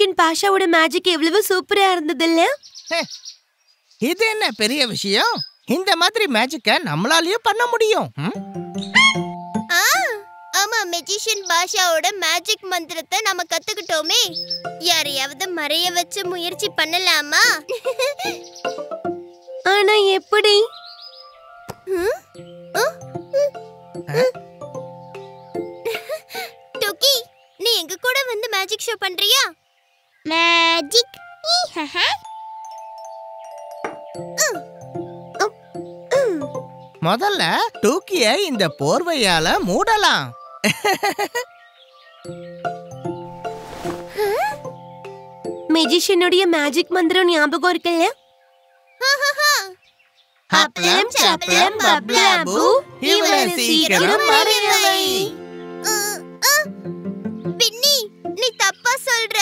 Magician பாஷாவோட magic எவ்வளவு சூப்பரா இருந்ததுல்ல? இது என்ன பெரிய விஷயம்? இந்த மாதிரி மேஜிக்க நம்மளாலயும் பண்ண முடியும். ஆமா, மெஜிஷியன் பாஷாவோட மேஜிக் மந்திரத்தை நாம கத்துக்கிட்டோமே. யாரையாவது மறைய வச்சு முயற்சி பண்ணலாமா? ஆனா எப்படி? டோக்கி, நீ எங்க கூட வந்து மேஜிக் ஷோ பண்றியா? மேஜிக். முதல்ல டூக்கிய இந்த போர்வையால மூடலாம். மெஜிஷியனுடைய மேஜிக் மந்திரம் ஞாபகம் இருக்குல்ல? அப்பளம் சப்பளம் பப்ளாபு இவளை சீக்கிரம் மறைய வை. பின்னி, நீ தப்பா சொல்ற.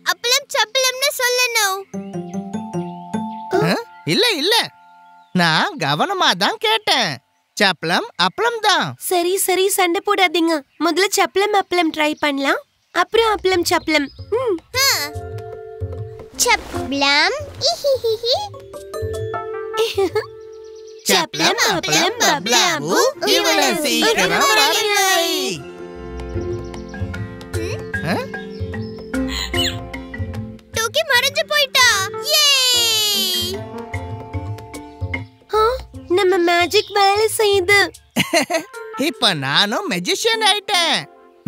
அப்பளம் சப்பளம்னு சொல்லணும். இல்ல இல்ல, நான் கவனமா தான் கேட்டேன். சப்பளம் அப்பளம் தான். சரி சரி, சண்டை போடாதீங்க. முதல்ல சப்பளம் அப்பளம் ட்ரை பண்ணலாம், அப்புறம் அப்பளம் சப்பளம். சப்பளம் சப்பளம் அப்பளம் பப்ளாபு இவளை சீக்கிரம் மறைய வை. டோக்கி மறைஞ்சு போயிட்டா. நம்ம மேஜிக் வேலை செய்யுது. இப்ப நானும் மெஜிஷியன் ஆயிட்டேன்.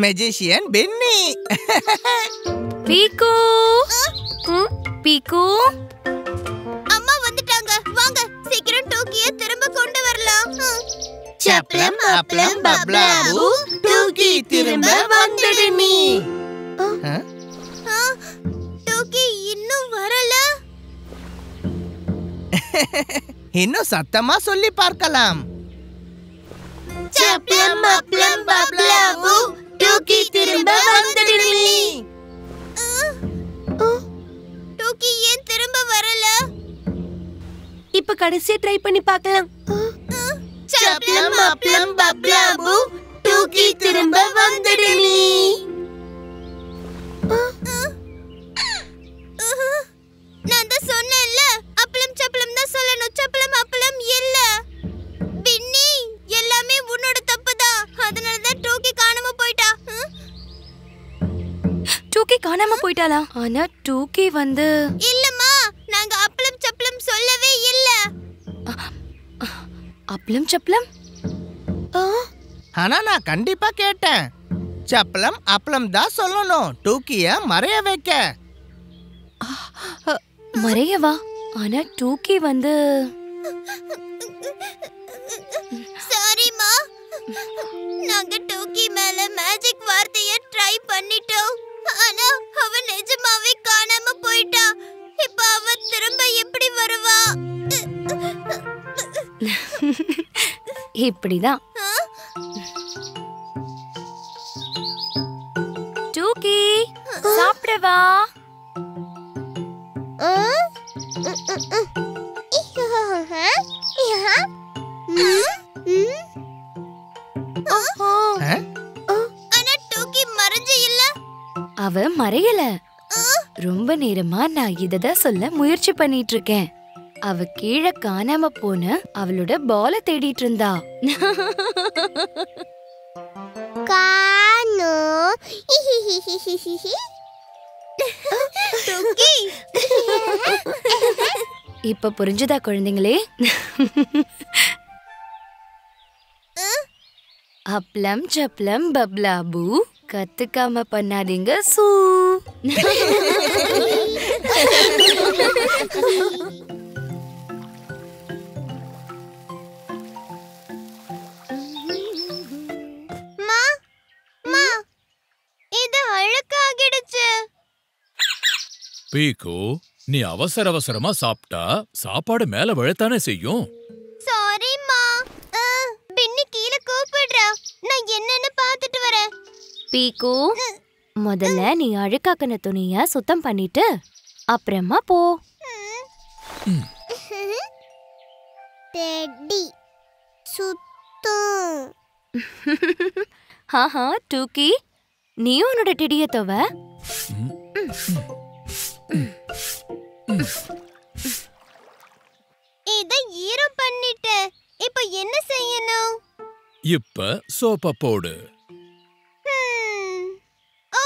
Magician Penney. பீக்கு பீக்கு, அம்மா வந்துட்டாங்க. வாங்க, சீக்கிரம் டோக்கிய திரும்ப கொண்டு வரலாம். சப்பளம் அப்பளம் பப்ளாபு டூக்கி திரும்ப வந்துடு நீ. டோக்கி இன்னும் வரல. இன்னும் சத்தமா சொல்லி பார்க்கலாம். சப்பளம் அப்பளம் பப்ளாபு டோக்கி திரும்ப வந்துடு நீ. டோக்கி ஏன் திரும்ப வரல? இப்ப கடைசியா ட்ரை பண்ணி பார்க்கலாம். சப்பளம் அப்பளம் பப்ளாபு டோக்கி திரும்ப வந்துடு நீ. நான் தான் சொன்னேன்ல, அப்பளம் சப்பளம் தான் சொல்லணும், சப்பளம் அப்பளம் இல்ல. பின்னி, எல்லாமே உன்னோட தப்புதான். அதனால தான் டோக்கி காணாம போயிட்டா. டூக்கி காணாம போயிட்டாளா? ஆனா டூக்கி வந்து இல்லம்மா, நாங்க அப்பளம் சப்பளம் சொல்லவே இல்ல. அப்பளம் சப்பளம்? ஆனா நான் கண்டிப்பா கேட்டேன். சப்பளம் அப்பளம் தான் சொல்லணும், டூக்கிய மறைய வைக்க. மறையவா? ஆனா டூக்கி வந்து சாரிமா, நாங்க டோக்கி மேல மேஜிக் வார்த்தைய ட்ரை பண்ணிட்டோம். ஆனா அவ நிஜமாவே காணாம போயிட்டா. இப்ப அவ திரும்ப எப்படி வருவா? இப்படிதான். டூக்கி சாப்பிடவா? ஆனா டோக்கி மறைஞ்சு இல்ல. அவ மறையல. ரொம்ப நேரமா நான் இததான் சொல்ல முயற்சி பண்ணிட்டு இருக்கேன். அவ கீழே காணாம போன அவளோட பால தேடிட்டு இருந்தா. காணோ. டோக்கி, இப்ப புரிஞ்சுதா குழந்தைங்களே? அப்பளம் சப்பளம் பப்ளாபு கத்துக்காம பண்ணாதீங்க சூ. இது அழுக்காகிடுச்சு. பீக்கு, நீ அவசர அவசரமா சாப்பிட்டா சாப்பாடு மேல விழத்தானே செய்யும். சாரிம்மா. பின்னி கீழே கூப்பிடுறா. நான் என்னன்னு பார்த்துட்டு வரேன். பீக்கு, முதல்ல நீ அழுக்காக்கின துணிய சுத்தம் பண்ணிட்டு அப்புறமா போ. டெடி சுத்தம். ஹாஹா டூக்கி, நீ உன்னோட டெடிய தவ. இத ஈரம் பண்ணிட்டேன். இப்போ என்ன செய்யணும்? இப்ப சோப்ப போடு.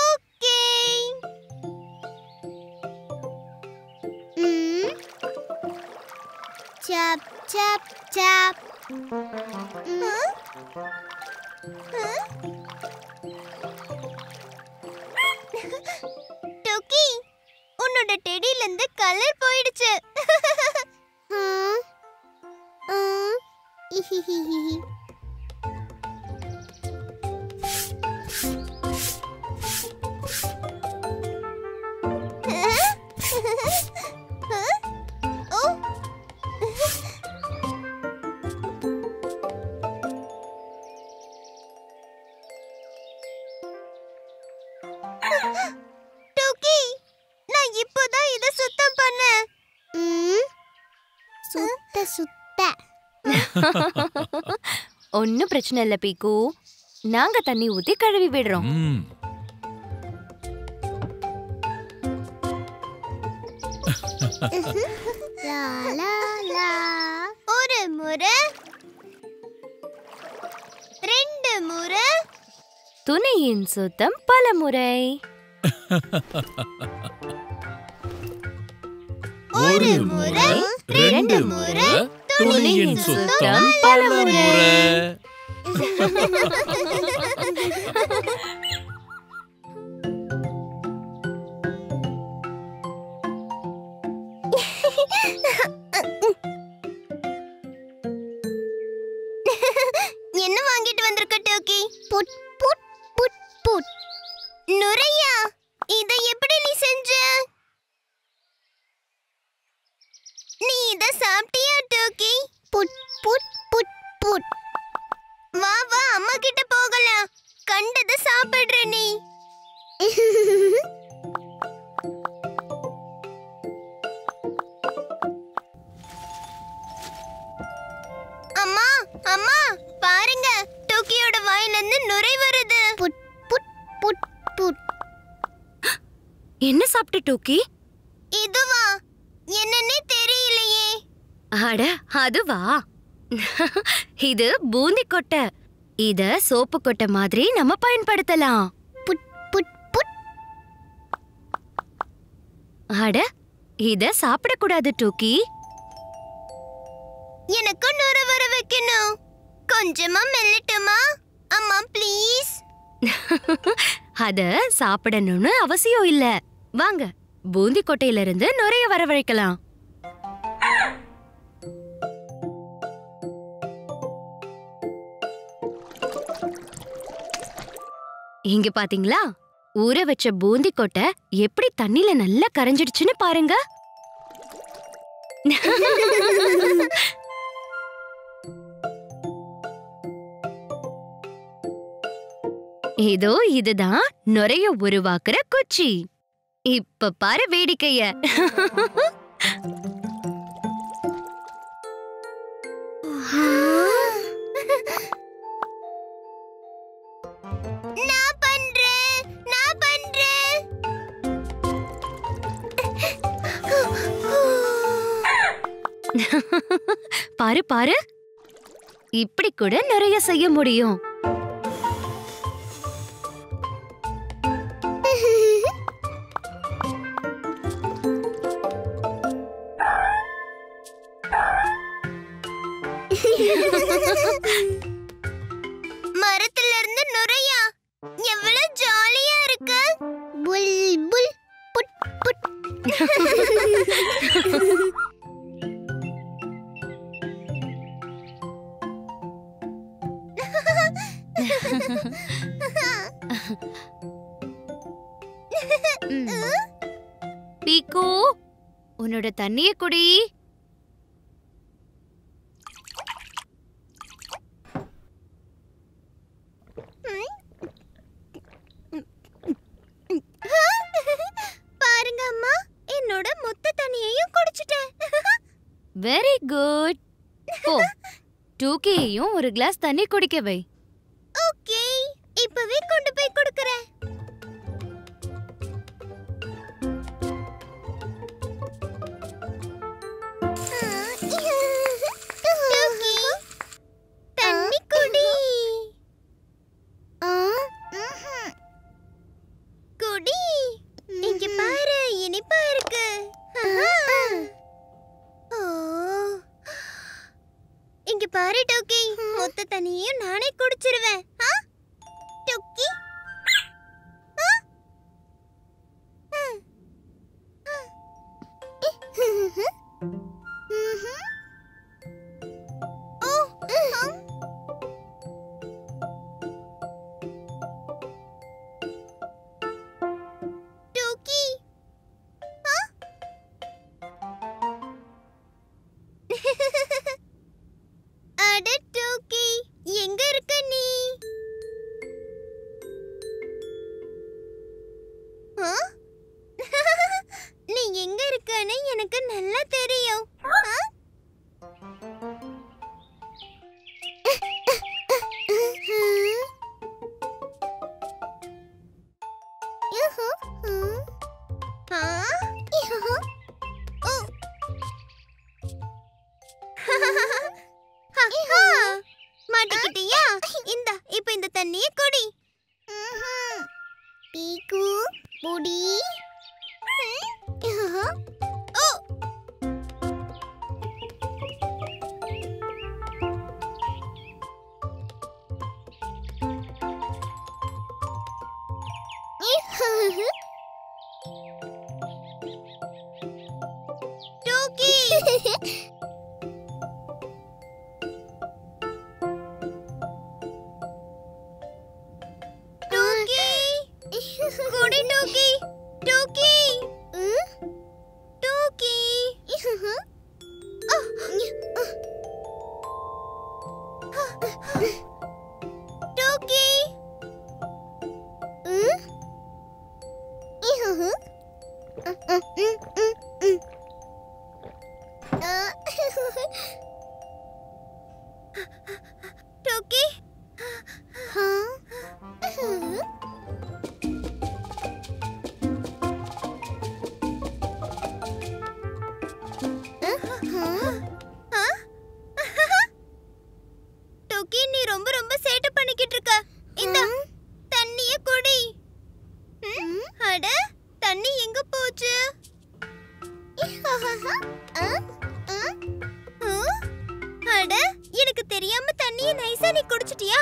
ஓகே. சாப் சாப் சாப். டோக்கி, உன்னோட டெடில இருந்து கலர் போயிடுச்சு. டோக்கி, நான் இப்போதான் இத சுத்தம் பண்ணேன். சுத்த ஒன்னும் பிரச்சனை இல்ல பீக்கு. நாங்க தண்ணி ஊத்தி கழுவி விடுறோம். லா லா லா. ஒரு முறை, ரெண்டு முறை. துணியின் சுத்தம் பலமுறை. ஒரு முறை, ரெண்டு முறை. துணியின் சுத்தம் பலமுறை. என்ன வாங்கிட்டு வந்திருக்க doggy? Food put put food. நுரையா? இத எப்படி நீ செஞ்ச? நீ இத சாப்பிட்டியா doggy? Food put put food. வா வா, அம்மா கிட்ட போகலாம். கண்டத சாப்பிடுற நீ. அம்மா அம்மா, பாருங்க, டோக்கியோட வாயில இருந்து நுரை வருது. புட் புட் புட் புட். என்ன சாப்பிட்ட டோக்கி? இதுவா? என்னன்னே தெரியலையே. அட, அதுவா? இது பூந்தி கொட்டை. இத சோப்பு கொட்டை மாதிரி நம்ம பயன்படுத்தலாம். புட் புட் புட். அட, இத சாப்பிடக்கூடாது டோக்கி. எனக்கு நுரை வர வைக்கணும். கொஞ்சமா மெல்லட்டுமா அம்மா, ப்ளீஸ்? அத சாப்பிடணும்னு அவசியம் இல்ல. வாங்க, பூந்தி கொட்டையில இருந்து நுரைய வரவழைக்கலாம். இங்க பாத்தீங்களா? ஊற வச்ச பூந்தி கொட்டை எப்படி தண்ணில நல்லா கரைஞ்சிடுச்சுன்னு பாருங்க. இதோ இதுதான் நுரைய உருவாக்குற குச்சி. இப்ப பாரு வேடிக்கைய. நான் பண்றேன், நான் பண்றேன். பாரு பாரு, இப்படி கூட நிறைய செய்ய முடியும். மரத்துல இருந்து நுரையா? எவ்வளவு ஜாலியா இருக்கு. புல் புல் புட் புட். பீக்கு, உன்னோட தண்ணிய குடி. பாருங்க அம்மா, என்னோட மொத்த தண்ணியையும் குடிச்சிட்டேன். Very good. போ, டூக்கியையும் ஒரு கிளாஸ் தண்ணி குடிக்க வை. ஓகே, இப்பவே கொண்டு போய் கொடுக்கறேன். பாரு டோக்கி, மொத்த தண்ணியையும் நானே குடிச்சிருவேன். டோக்கி அட டோக்கி, எங்க இருக்க நீ? நீ எங்க இருக்கன்னு எனக்கு நல்லா தெரியும். மாட்டிக்கிட்டியா? இந்த இப்ப இந்த தண்ணியை குடி. பீக்கு புடி. டோக்கி குடி டோக்கி. டோக்கி டோக்கி டோக்கி டோக்கி டோக்கி, நீ ரொம்ப ரொம்ப சேட்டை பண்ணிக்கிட்டு இருக்க. இந்த தண்ணிய குடி. அட, தண்ணி எங்க போச்சு? அட, எனக்கு தெரியாம தண்ணிய நைஸா நீ குடிச்சிட்டியா?